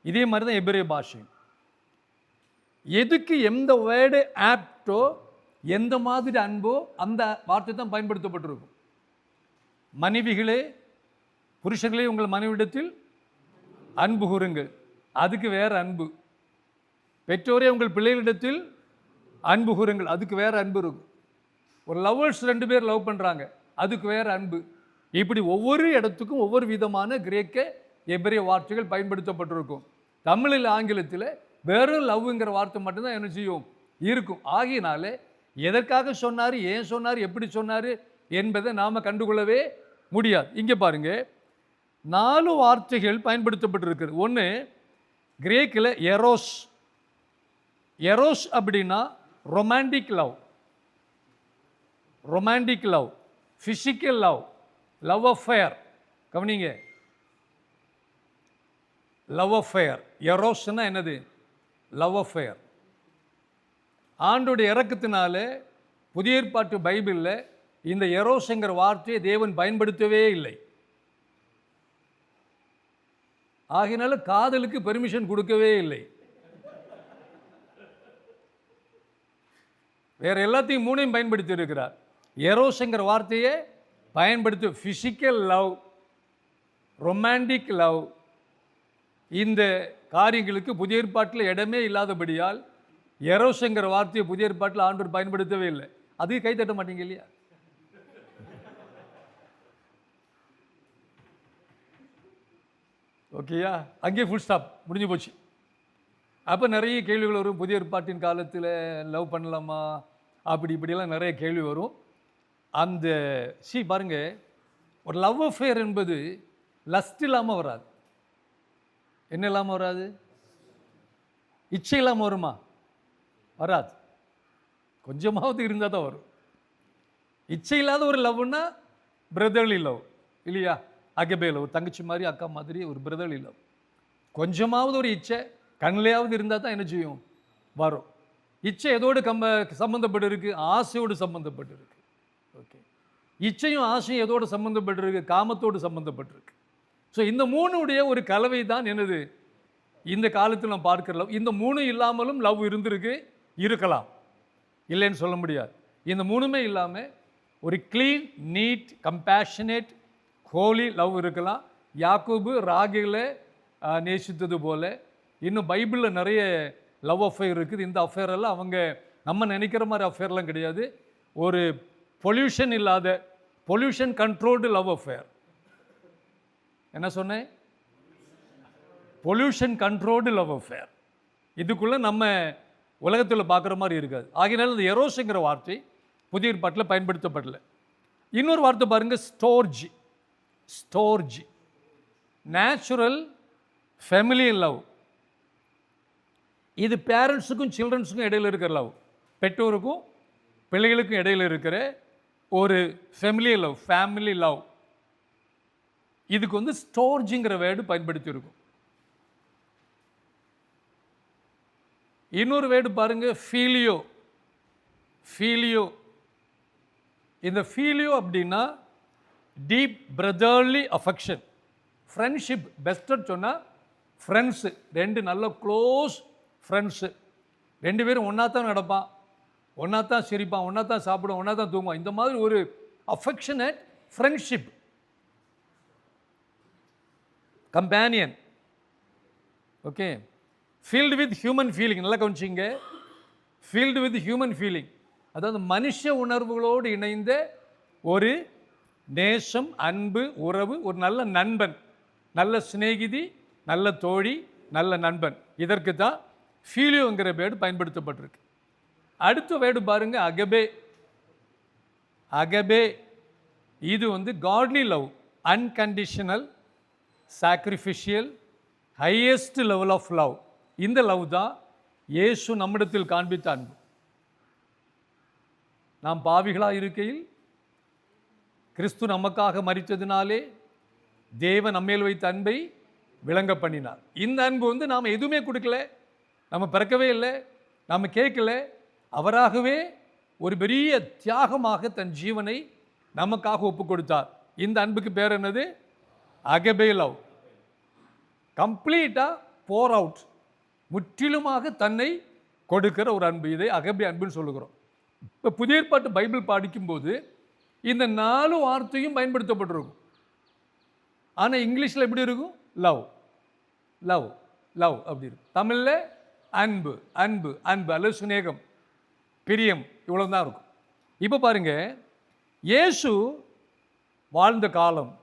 இதே மாதிரி தான் எபிரேய பாஷை. எதுக்கு எந்த வேர்டு ஆப்டோ, எந்த மாதிரி அன்போ அந்த வார்த்தை தான் பயன்படுத்தப்பட்டிருக்கும். மனைவிகளே, புருஷர்களே, உங்கள் மனைவிடத்தில் அன்பு கூறுங்கள், அதுக்கு வேற அன்பு. பெற்றோரே, உங்கள் பிள்ளைகளிடத்தில் அன்பு கூறுங்கள், அதுக்கு வேற அன்பு இருக்கும். ஒரு லவ்வர்ஸ் 2 பேர் லவ் பண்ணுறாங்க, அதுக்கு வேற அன்பு. இப்படி ஒவ்வொரு இடத்துக்கும் ஒவ்வொரு விதமான கிரேக்க எபிரேய வார்த்தைகள் பயன்படுத்தப்பட்டிருக்கும். தமிழில் ஆங்கிலத்தில் வெறும் லவ்ங்கிற வார்த்தை மட்டும்தான் என்ன செய்யும் இருக்கும். ஆகினாலே எதற்காக சொன்னார், ஏன் சொன்னார், எப்படி சொன்னார் என்பதை நாம் கண்டுகொள்ளவே முடியாது. இங்கே பாருங்க, 4 வார்த்தைகள் பயன்படுத்தப்பட்டிருக்கிறது. ஒன்று கிரேக்கில் எரோஸ். எரோஸ் அப்படின்னா romantic love, romantic love, physical love, love affair. கவனிங்க, லவ் அஃபேர். எரோஸ்னா என்னது? Love affair. ஆண்டோடைய இறக்கத்தினால புதிய ஏற்பாட்டு பைபிளில் இந்த எரோஸ்ங்கிற வார்த்தையை தேவன் பயன்படுத்தவே இல்லை. ஆகினால காதலுக்கு பெர்மிஷன் கொடுக்கவே இல்லை. வேற எல்லாத்தையும் 3ஐயும் பயன்படுத்தி இருக்கிறார். எரோஸ்ங்கிற வார்த்தையை பயன்படுத்தி ஃபிசிக்கல் லவ், ரொமான்டிக் லவ், இந்த காரியங்களுக்கு புதிய ஏற்பாட்டில் இடமே இல்லாதபடியால் எரோஸ்ங்கிற வார்த்தையை புதிய ஏற்பாட்டில் ஆண்டவர் பயன்படுத்தவே இல்லை. அதுக்கு கை தட்ட மாட்டீங்க இல்லையா? ஓகேயா? அங்கேயே ஃபுல் ஸ்டாப், முடிஞ்சு போச்சு. அப்போ நிறைய கேள்விகள் வரும். புதிய ஏற்பாட்டின் காலத்தில் லவ் பண்ணலாமா, அப்படி இப்படியெல்லாம் நிறைய கேள்வி வரும். அந்த பாருங்க, ஒரு லவ் அஃபேர் என்பது லஸ்ட் இல்லாமல் வராது. என்ன இல்லாமல் வராது? இச்சை இல்லாமல் வருமா? வராது. கொஞ்சமாவது இருந்தால் தான் வரும். இச்சை இல்லாத ஒரு லவ்னா பிரதர்லி லவ் இல்லையா? அகபே லவ், தங்கச்சி மாதிரி, அக்கா மாதிரி ஒரு பிரதர்லி லவ். கொஞ்சமாவது ஒரு இச்சை கண்ணிலையாவது இருந்தால் தான் என்ன செய்யும்? வரும். இச்சை எதோடு சம்மந்தப்பட்டு இருக்கு? ஆசையோடு சம்மந்தப்பட்டு இருக்கு. ஓகே, இச்சையும் ஆசையும் எதோடு சம்மந்தப்பட்டிருக்கு? காமத்தோடு சம்மந்தப்பட்டிருக்கு. ஸோ இந்த 3உடைய ஒரு கலவை தான் என்னது இந்த காலத்தில் நம்ம பார்க்குற லவ். இந்த 3 இல்லாமலும் லவ் இருக்கலாம், இல்லைன்னு சொல்ல முடியாது. இந்த 3மே இல்லாமல் ஒரு clean, neat, compassionate, holy love இருக்கலாம். யாக்கோபு ராகேலை நேசித்தது போல இன்னும் பைபிளில் நிறைய லவ் அஃபேர் இருக்குது. இந்த அஃபேரெல்லாம் அவங்க நம்ம நினைக்கிற மாதிரி அஃபேர்லாம் கிடையாது. ஒரு பொல்யூஷன் இல்லாத, பொல்யூஷன் கண்ட்ரோல்டு லவ் அஃபேர். என்ன சொன்னேன்? Pollution controlled love affair. இதுக்குள்ளே நம்ம உலகத்தில் பார்க்குற மாதிரி இருக்காது. ஆகினால இந்த எரோஸ்ங்கிற வார்த்தை புதிய ஏற்பாட்டில் பயன்படுத்தப்படல. இன்னொரு வார்த்தை பாருங்கள், ஸ்டோர்ஜி. ஸ்டோர்ஜி நேச்சுரல் ஃபேமிலி லவ். இது பேரண்ட்ஸுக்கும் சில்ட்ரன்ஸுக்கும் இடையில் இருக்கிற லவ். பெற்றோருக்கும் பிள்ளைகளுக்கும் இடையில் இருக்கிற ஒரு ஃபேமிலி லவ். இதுக்கு வந்து ஸ்டோர்ஜுங்கிற வேர்டு பயன்படுத்தி இருக்கும். இன்னொரு வேர்டு பாருங்க, ஃபீலியோ. இந்த ஃபீலியோ அப்படின்னா deep brotherly affection, friendship. Best சொன்னால் ஃப்ரெண்ட்ஸு, ரெண்டு நல்ல க்ளோஸ் ஃப்ரெண்ட்ஸு, ரெண்டு பேரும் ஒன்றா தான் நடப்பான், ஒன்றா தான் சிரிப்பான், ஒன்றா தான் சாப்பிடுவான், ஒன்றா தான் தூங்குவான். இந்த மாதிரி ஒரு affectionate friendship, companion. Okay, field with human feeling. நல்லா கவனிச்சிங்க, ஃபீல்டு வித் ஹியூமன் ஃபீலிங், அதாவது மனுஷ உணர்வுகளோடு இணைந்த ஒரு நேசம், அன்பு, உறவு, ஒரு நல்ல நண்பன், நல்ல சிநேகிதி, நல்ல தோழி, நல்ல நண்பன். இதற்கு தான் ஃபீலியோங்கிற வேர்டு பயன்படுத்தப்பட்டிருக்கு. அடுத்த வேர்டு பாருங்க, அகபே. இது வந்து godly love, unconditional, sacrificial, highest level of love. இந்த லவ் தான் இயேசு நம்மிடத்தில் காண்பித்த அன்பு. நாம் பாவிகளாக இருக்கையில் கிறிஸ்து நமக்காக மரித்ததினாலே தேவன் நம்மேல் வைத்த அன்பை விளங்க பண்ணினார். இந்த அன்பு வந்து நாம் எதுவுமே கொடுக்கல, நம்ம பிறக்கவே இல்லை, நாம் கேட்கல, அவராகவே ஒரு பெரிய தியாகமாக தன் ஜீவனை நமக்காக ஒப்பு கொடுத்தார். இந்த அன்புக்கு பேர் என்னது? Agape love. கம்ப்ளீட்டாக போர் அவுட், முற்றிலுமாக தன்னை கொடுக்கிற ஒரு அன்பு. இதை அகபே அன்புன்னு சொல்லுகிறோம். இப்போ புதிய ஏற்பாட்டு பைபிள் படிக்கும்போது இந்த 4 வார்த்தையும் பயன்படுத்தப்பட்டிருக்கும். ஆனால் இங்கிலீஷில் எப்படி இருக்கும்? லவ் அப்படி இருக்கும். தமிழில் அன்பு அல்லது சுநேகம், பிரியம், இவ்வளோ தான் இருக்கும். இப்போ பாருங்க, இயேசு வாழ்ந்த காலம்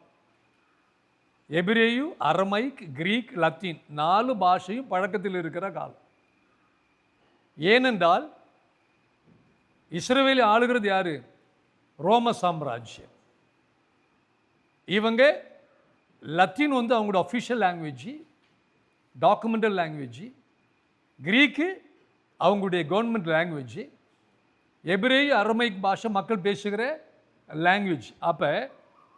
எபிரேயு, அரமைக், கிரீக், லத்தீன் 4 பாஷையும் பழக்கத்தில் இருக்கிற காலம். ஏனென்றால் இஸ்ரவேலை ஆளுகிறது யாரு? ரோம சாம்ராஜ்யம். இவங்க லத்தீன் வந்து அவங்களோட official language, documental language. Greek அவங்களுடைய கவர்மெண்ட் லாங்குவேஜ். எபிரேயு, அரமைக் பாஷை மக்கள் பேசுகிற லாங்குவேஜ். அப்போ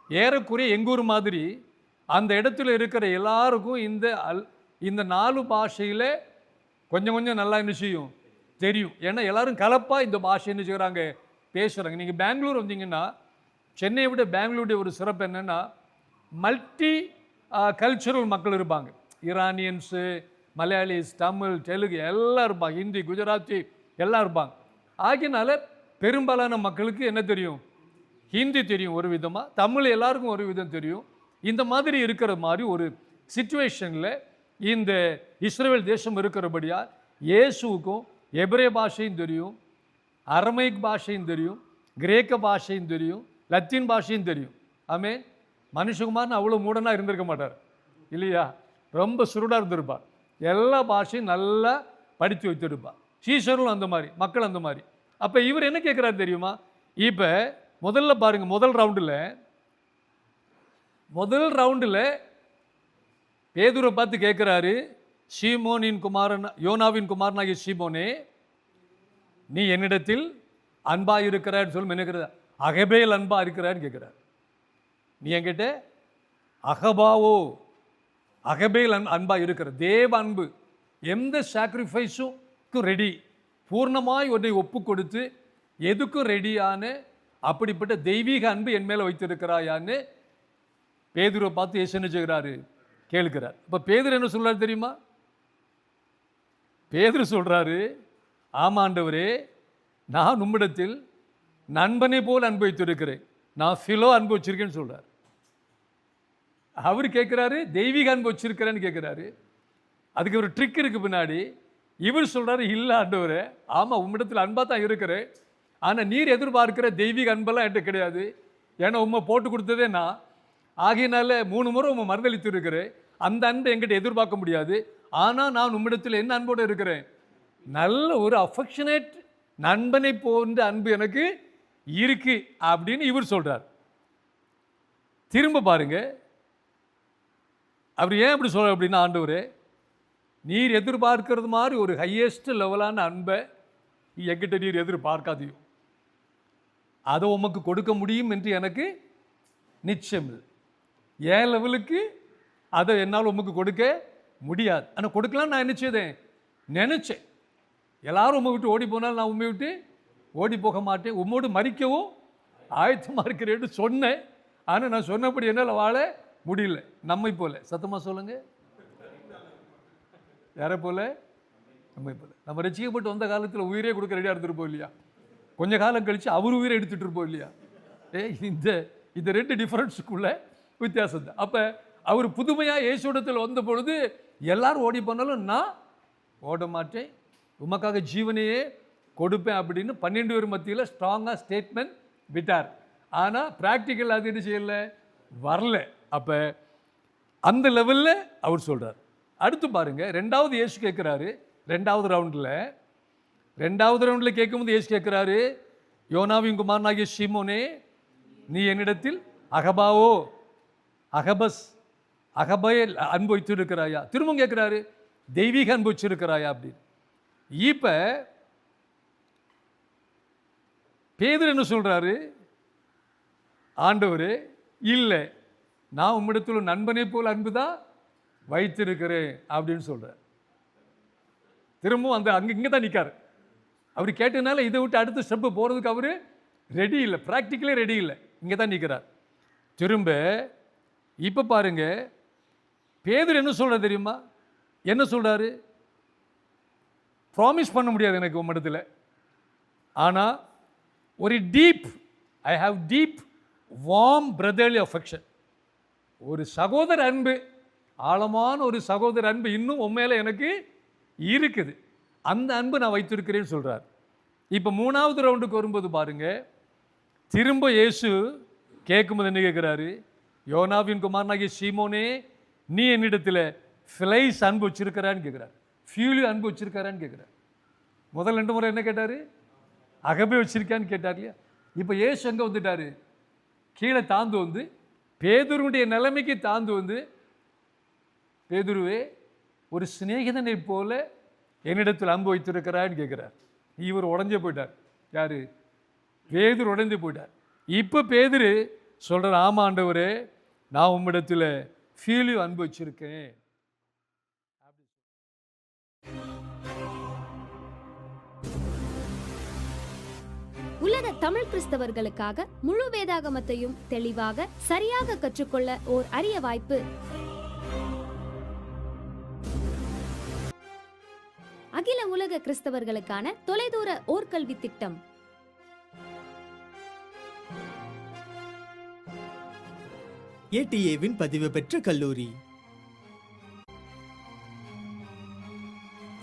ஏறக்குறைய எங்கூர் மாதிரி அந்த இடத்துல இருக்கிற எல்லாருக்கும் இந்த 4 பாஷையில் கொஞ்சம் நல்லா என்ன செய்யும்? தெரியும். ஏன்னா எல்லாரும் கலப்பாக இந்த பாஷை என்ன செய்கிறாங்க? பேசுகிறாங்க. நீங்கள் பெங்களூர் வந்தீங்கன்னா, சென்னையை விட பெங்களூருடைய ஒரு சிறப்பு என்னென்னா, மல்டி கல்ச்சுரல் மக்கள் இருப்பாங்க. ஈரானியன்ஸு, மலையாளிஸ், தமிழ், தெலுங்கு எல்லாம் இருப்பாங்க, ஹிந்தி, குஜராத்தி எல்லாம் இருப்பாங்க. ஆகினால பெரும்பாலான மக்களுக்கு என்ன தெரியும்? ஹிந்தி தெரியும் ஒரு விதமாக, தமிழ் எல்லாருக்கும் ஒரு விதம் தெரியும். இந்த மாதிரி இருக்கிற மாதிரி ஒரு சிச்சுவேஷனில் இந்த இஸ்ரவேல் தேசம் இருக்கிறபடியா இயேசுவுக்கும் எபிரே பாஷையும் தெரியும், அரமைக் பாஷையும் தெரியும், கிரேக்க பாஷையும் தெரியும், லத்தீன் பாஷையும் தெரியும். ஆமென். மனுஷகுமார்னு அவ்வளோ மூடனாக இருந்திருக்க மாட்டார் இல்லையா? ரொம்ப சுருடாக இருந்திருப்பார். எல்லா பாஷையும் நல்லா படித்து வைத்திருப்பார். சீஷர்களும் அந்த மாதிரி, மக்கள் அந்த மாதிரி. அப்போ இவர் என்ன கேட்குறாரு தெரியுமா? இப்போ முதல்ல பாருங்கள், முதல் ரவுண்டில் பேதுரை பார்த்து கேட்குறாரு, சீமோனின் குமாரன், யோனாவின் குமாரனாகிய சீமோனே, நீ என்னிடத்தில் அன்பாக இருக்கிறான்னு சொல்லி நினைக்கிறார். அகபேல் அன்பாக இருக்கிறான்னு கேட்குறார். நீ என்கிட்ட அகபேல் அன்பாக இருக்கிற தேவ அன்பு, எந்த சாக்ரிஃபைஸுக்கும் ரெடி, பூர்ணமாய் ஒன்றை ஒப்பு கொடுத்து எதுக்கும் ரெடியான அப்படிப்பட்ட தெய்வீக அன்பு என் மேலே வைத்திருக்கிறாயான்னு பேதுரை பார்த்து இயேசு என்ன செய்கிறாரு? கேட்கிறார். இப்போ பேதுரு என்ன சொல்றாரு தெரியுமா? பேதுரு சொல்றாரு, ஆமாண்டவரே, நான் உம்மிடத்தில் நண்பனை போல் அன்பு வைத்திருக்கிறேன், நான் ஃபிலோ அன்பு வச்சிருக்கேன்னு சொல்றாரு. அவர் கேட்குறாரு, தெய்வீக அன்பு வச்சிருக்கிறேன்னு கேட்குறாரு. அதுக்கு ஒரு ட்ரிக் இருக்கு பின்னாடி. இவர் சொல்றாரு, இல்லை ஆண்டவரே, ஆமாம் உம்மிடத்தில் அன்பாக தான் இருக்கிறேன், ஆனால் நீர் எதிர்பார்க்கிற தெய்வீக அன்பெல்லாம் என்கிட்ட கிடையாது. ஏன்னா உண்மை போட்டு கொடுத்ததே நான், ஆகையினால 3 முறை உண்மை மறுதளித்து இருக்கிறேன். அந்த அன்பை என்கிட்ட எதிர்பார்க்க முடியாது. ஆனால் நான் உம்மிடத்தில் என்ன அன்போடு இருக்கிறேன்? நல்ல ஒரு அஃபெக்ஷனேட் நண்பனை போன்ற அன்பு எனக்கு இருக்கு அப்படின்னு இவர் சொல்றார். திரும்ப பாருங்க, அவர் ஏன் அப்படி சொல்ற அப்படின்னா, ஆண்டவரே, நீர் எதிர்பார்க்கிறது மாதிரி ஒரு ஹையஸ்ட் லெவலான அன்பை என்கிட்ட நீர் எதிர்பார்க்காதீங்க. அதை உமக்கு கொடுக்க முடியும் என்று எனக்கு நிச்சயம் இல்லை. என் லெவலுக்கு அதை என்னால் உமக்கு கொடுக்க முடியாது. ஆனால் கொடுக்கலாம் நான் என்ன செய்தேன், நினச்சேன். எல்லாரும் உண்மை விட்டு ஓடி போனாலும் நான் உண்மை விட்டு ஓடி போக மாட்டேன், உம்மோடு மறிக்கவும் ஆயத்தமாக இருக்கிறேன்னு சொன்னேன். ஆனால் நான் சொன்னபடி என்னால் வாழ முடியல. நம்மை போல, சத்தமாக சொல்லுங்க, யாரை போல? நம்மை போல. நம்ம ரசிக்கப்பட்டு வந்த காலத்தில் உயிரே கொடுக்க ரெடியாக இருந்துருப்போம் இல்லையா? கொஞ்ச காலம் கழித்து அவர் உயிரை எடுத்துகிட்டு இருப்போம் இல்லையா? இந்த ரெண்டு டிஃப்ரென்ஸுக்குள்ள வித்தியாசம் தான். அப்போ அவர் புதுமையாக இயேசுவிடத்தில் வந்த பொழுது எல்லாரும் ஓடி போனாலும் நான் ஓட மாட்டேன், உமக்காக ஜீவனையே கொடுப்பேன் அப்படின்னு 12 பேர் மத்தியில் ஸ்ட்ராங்காக ஸ்டேட்மெண்ட் விட்டார். ஆனால் ப்ராக்டிக்கல் அது என்ன செய்யலை, வரல. அப்போ அந்த லெவலில் அவர் சொல்கிறார். அடுத்து பாருங்கள், ரெண்டாவது இயேசு கேட்குறாரு. ரெண்டாவது ரவுண்டில் கேட்கும்போது இயேசு கேட்குறாரு, யோனாவின் குமாரனாகிய சீமோனே, நீ என்னிடத்தில் அகபய அன்பு வச்சிருக்கிறாயா? திரும்பவும் கேட்குறாரு, தெய்வீக அன்பு வச்சிருக்கிறாயா அப்படின்னு. இப்போ பேதுரு என்ன சொல்கிறாரு, ஆண்டவரே இல்லை, நான் உம்மிடத்தில் நண்பனை போல் அன்பு தான் வைத்திருக்கிறேன் அப்படின்னு சொல்கிறார். திரும்பவும் இங்கே தான் நிற்கார். அவர் கேட்டதுனால இதை விட்டு அடுத்த ஸ்டெப்பு போகிறதுக்கு அவர் ரெடி இல்லை, ப்ராக்டிக்கலே ரெடி இல்லை, இங்கே தான் நிற்கிறார். திரும்ப இப்போ பாருங்க, பேதுரு என்ன சொல்கிறார் தெரியுமா? என்ன சொல்கிறாரு? ப்ராமிஸ் பண்ண முடியாது எனக்கு உம்மிடத்தில், ஆனால் ஒரு I have deep warm brotherly affection, ஒரு சகோதர அன்பு, ஆழமான ஒரு சகோதர அன்பு இன்னும் உண்மையில எனக்கு இருக்குது. அந்த அன்பு நான் வைத்திருக்கிறேன்னு சொல்கிறார். இப்போ 3வது ரவுண்டுக்கு வரும்போது பாருங்க, திரும்ப இயேசு கேட்கும்போது என்ன கேட்குறாரு, யோனாவின் குமாரனாகிய சீமோனே, நீ என்னிடத்தில் ஃபிலைஸ் அன்பு வச்சிருக்கிறான்னு கேட்குறாரு, ஃபியூலி அன்பு வச்சிருக்காரான்னு கேட்குறாரு. முதல் 2 முறை என்ன கேட்டார், அகபே வச்சிருக்கான்னு கேட்டார் இல்லையா? இப்போ இயேசு எங்கே வந்துட்டார், கீழே தாழ்ந்து வந்து பேதுருடைய நிலைமைக்கு தாழ்ந்து வந்து, பேதுருவே ஒரு சிநேகிதனை போல என்னிடத்தில் அன்பு வைத்திருக்கிறான்னு கேட்குறார். இவர் உடஞ்சே போயிட்டார். யார்? பேதுரு உடஞ்சு போயிட்டார். இப்போ பேதுரு சொல்கிறார், ஆமாம் ஆண்டவரே, நான் உம்மிடத்தில் ஃபீலியும் அன்பு வச்சிருக்கேன். உலக தமிழ் கிறிஸ்தவர்களுக்காக முழு வேதாகமத்தையும் தெளிவாக சரியாக கற்றுக்கொள்ள ஓர் அரிய வாய்ப்பு. அகில உலக கிறிஸ்தவர்களுக்கான தொலைதூர ஓர்கல்வி திட்டம். ATAவின் பதிவு பெற்ற கல்லூரி.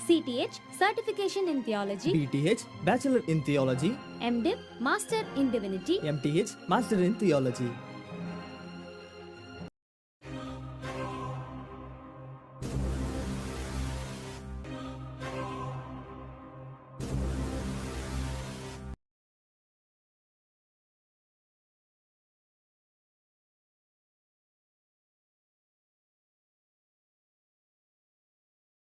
CTH Certification in Theology, BTH Bachelor in Theology, MDiv Master in Divinity, MTH Master in Theology.